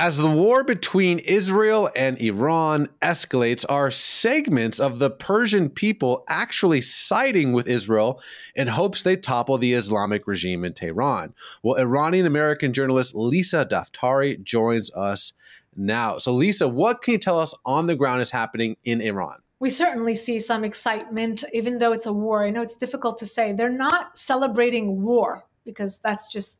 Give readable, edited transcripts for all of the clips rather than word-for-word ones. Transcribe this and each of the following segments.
As the war between Israel and Iran escalates, are segments of the Persian people actually siding with Israel in hopes they topple the Islamic regime in Tehran? Well, Iranian American journalist Lisa Daftari joins us now. So, Lisa, what can you tell us on the ground is happening in Iran? We certainly see some excitement, even though it's a war. I know it's difficult to say. They're not celebrating war because that's just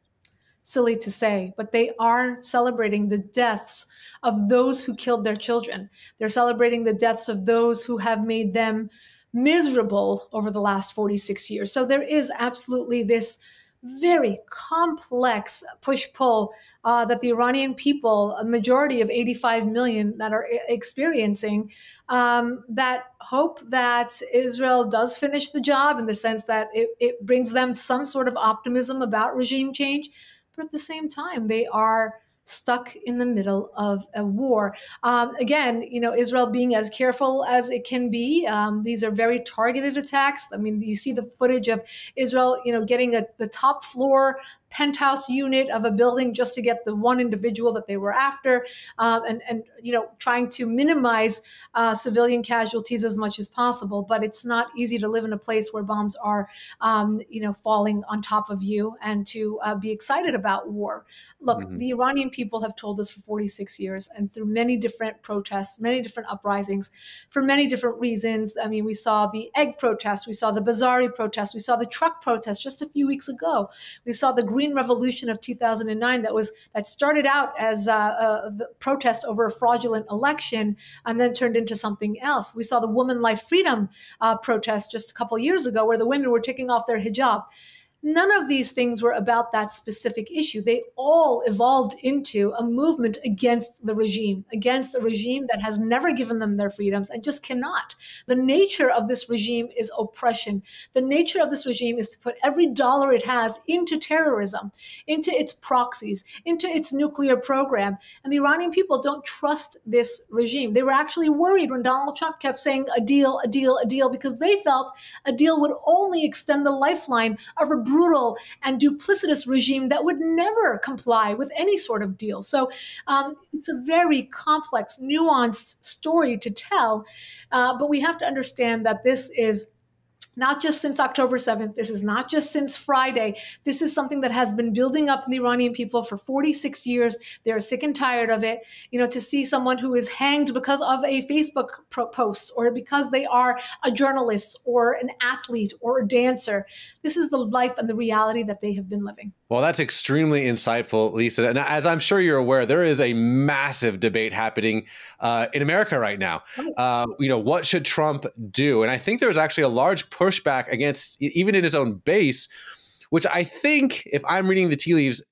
silly to say, but they are celebrating the deaths of those who killed their children. They're celebrating the deaths of those who have made them miserable over the last 46 years. So there is absolutely this very complex push-pull that the Iranian people, a majority of 85 million that are experiencing, that hope that Israel does finish the job in the sense that it brings them some sort of optimism about regime change. But at the same time, they are stuck in the middle of a war. Again, Israel being as careful as it can be. These are very targeted attacks. I mean, you see the footage of Israel, getting the top floor penthouse unit of a building just to get the one individual that they were after, and trying to minimize civilian casualties as much as possible. But it's not easy to live in a place where bombs are, falling on top of you and to be excited about war. Look, the Iranian people have told us for 46 years, and through many different protests, many different uprisings, for many different reasons. I mean, we saw the egg protest, we saw the Bazari protest, we saw the truck protest just a few weeks ago. We saw the Green Revolution of 2009 that started out as the protest over a fraudulent election and then turned into something else. We saw the Woman Life Freedom protest just a couple of years ago, where the women were taking off their hijab. None of these things were about that specific issue. They all evolved into a movement against the regime, against a regime that has never given them their freedoms and just cannot. The nature of this regime is oppression. The nature of this regime is to put every dollar it has into terrorism, into its proxies, into its nuclear program. And the Iranian people don't trust this regime. They were actually worried when Donald Trump kept saying a deal, a deal, a deal, because they felt a deal would only extend the lifeline of a brutal and duplicitous regime that would never comply with any sort of deal. So it's a very complex, nuanced story to tell, but we have to understand that this is not just since October 7th. This is not just since Friday. This is something that has been building up in the Iranian people for 46 years. They're sick and tired of it. To see someone who is hanged because of a Facebook post or because they are a journalist or an athlete or a dancer. This is the life and the reality that they have been living. Well, that's extremely insightful, Lisa. And as I'm sure you're aware, there is a massive debate happening in America right now. What should Trump do? And I think there's actually a large pushback against, even in his own base, which I think, if I'm reading the tea leaves,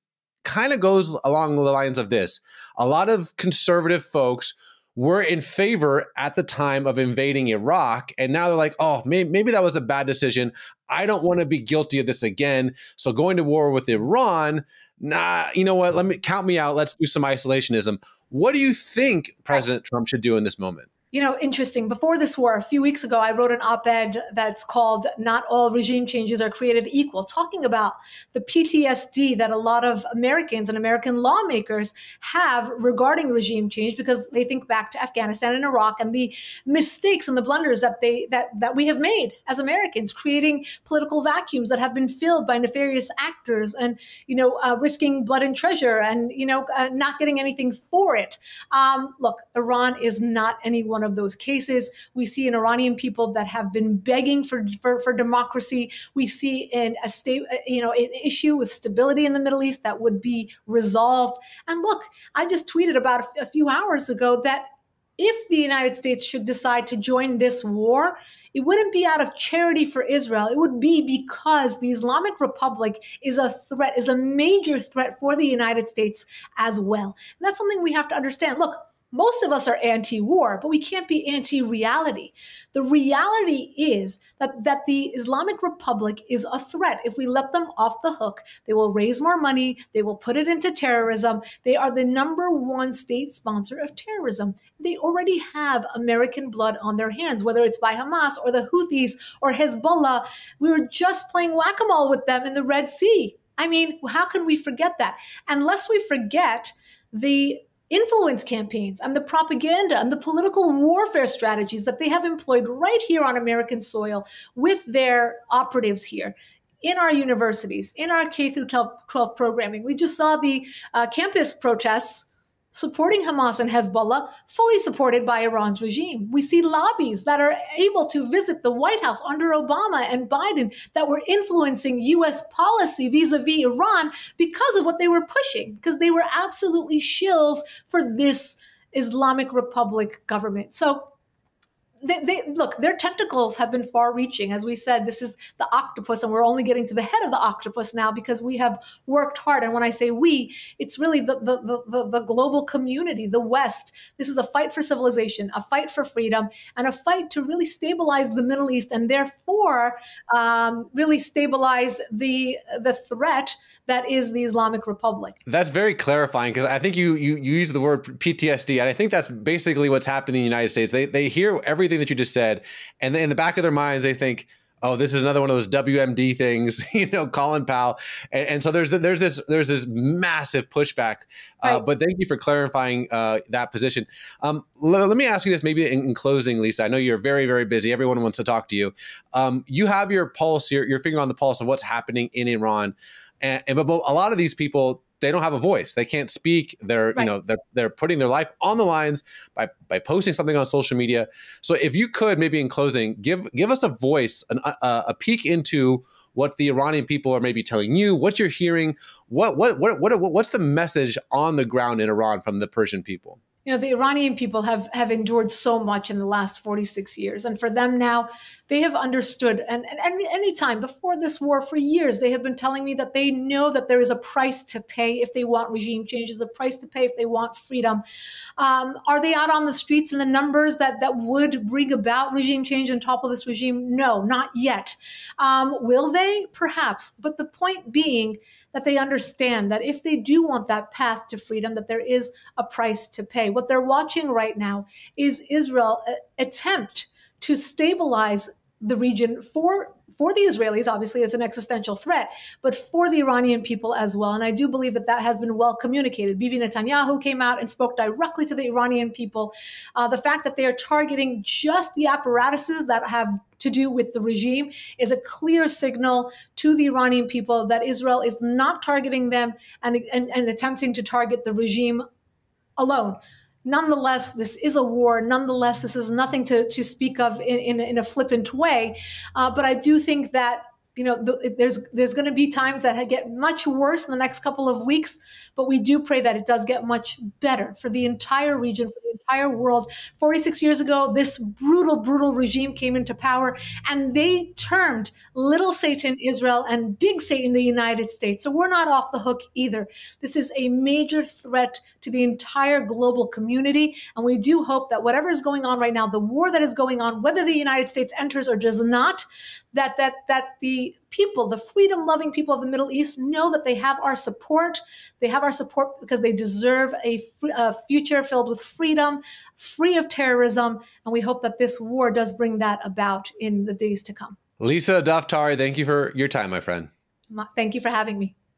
kind of goes along the lines of this. A lot of conservative folks were in favor at the time of invading Iraq, and now they're like, oh, maybe that was a bad decision. I don't want to be guilty of this again. So going to war with Iran, nah, you know what? Count me out. Let's do some isolationism. What do you think President Trump should do in this moment? Interesting. Before this war, a few weeks ago, I wrote an op-ed that's called "Not All Regime Changes Are Created Equal," talking about the PTSD that a lot of Americans and American lawmakers have regarding regime change, because they think back to Afghanistan and Iraq and the mistakes and the blunders that we have made as Americans, creating political vacuums that have been filled by nefarious actors and, risking blood and treasure and, not getting anything for it. Look, Iran is not any one of those cases. We see an Iranian people that have been begging for democracy. We see an issue with stability in the Middle East that would be resolved. And look, I just tweeted about a few hours ago that if the United States should decide to join this war, it wouldn't be out of charity for Israel. It would be because the Islamic Republic is a threat, is a major threat for the United States as well. And that's something we have to understand. Look, most of us are anti-war, but we can't be anti-reality. The reality is that the Islamic Republic is a threat. If we let them off the hook, they will raise more money. They will put it into terrorism. They are the #1 state sponsor of terrorism. They already have American blood on their hands, whether it's by Hamas or the Houthis or Hezbollah. We were just playing whack-a-mole with them in the Red Sea. I mean, how can we forget that? Unless we forget the influence campaigns and the propaganda and the political warfare strategies that they have employed right here on American soil with their operatives here in our universities, in our K through 12 programming. We just saw the campus protests supporting Hamas and Hezbollah, fully supported by Iran's regime. We see lobbies that are able to visit the White House under Obama and Biden that were influencing U.S. policy vis-a-vis Iran because of what they were pushing, because they were absolutely shills for this Islamic Republic government. So look, their tentacles have been far-reaching. As we said, this is the octopus, and we're only getting to the head of the octopus now because we have worked hard. And when I say we, it's really the global community, the West. This is a fight for civilization, a fight for freedom, and a fight to really stabilize the Middle East, and therefore really stabilize the threat that is the Islamic Republic. That's very clarifying, because I think you use the word PTSD, and I think that's basically what's happened in the United States. They hear everything that you just said, and in the back of their minds, they think, oh, this is another one of those WMD things, Colin Powell. And so there's this massive pushback. Right. But thank you for clarifying that position. Let me ask you this, maybe in closing, Lisa. I know you're very, very busy. Everyone wants to talk to you. You have your pulse, your finger on the pulse of what's happening in Iran. But a lot of these people, they don't have a voice. They can't speak. They're right. They're putting their life on the lines by posting something on social media. So if you could, maybe in closing, give us a voice, a peek into what the Iranian people are maybe telling you, what you're hearing, what's the message on the ground in Iran from the Persian people? The Iranian people have endured so much in the last 46 years. And for them now, they have understood. And any time before this war, for years, they have been telling me that they know that there is a price to pay if they want regime change. There's a price to pay if they want freedom. Are they out on the streets in the numbers that would bring about regime change and topple this regime? No, not yet. Will they? Perhaps. But the point being that they understand that if they do want that path to freedom, that there is a price to pay. What they're watching right now is Israel attempt to stabilize the region for the Israelis. Obviously, it's an existential threat, but for the Iranian people as well. And I do believe that has been well communicated. Bibi Netanyahu came out and spoke directly to the Iranian people. The fact that they are targeting just the apparatuses that have to do with the regime is a clear signal to the Iranian people that Israel is not targeting them and attempting to target the regime alone. Nonetheless, this is a war. Nonetheless, this is nothing to speak of in a flippant way. But I do think that there's going to be times that get much worse in the next couple of weeks, but we do pray that it does get much better for the entire region, for the entire world. 46 years ago, this brutal, brutal regime came into power, and they termed little Satan Israel and big Satan the United States. So we're not off the hook either. This is a major threat to the entire global community, and we do hope that whatever is going on right now, the war that is going on, whether the United States enters or does not, that the people, the freedom-loving people of the Middle East, know that they have our support. They have our support because they deserve a future filled with freedom, free of terrorism, and we hope that this war does bring that about in the days to come. Lisa Daftari, thank you for your time, my friend. Thank you for having me.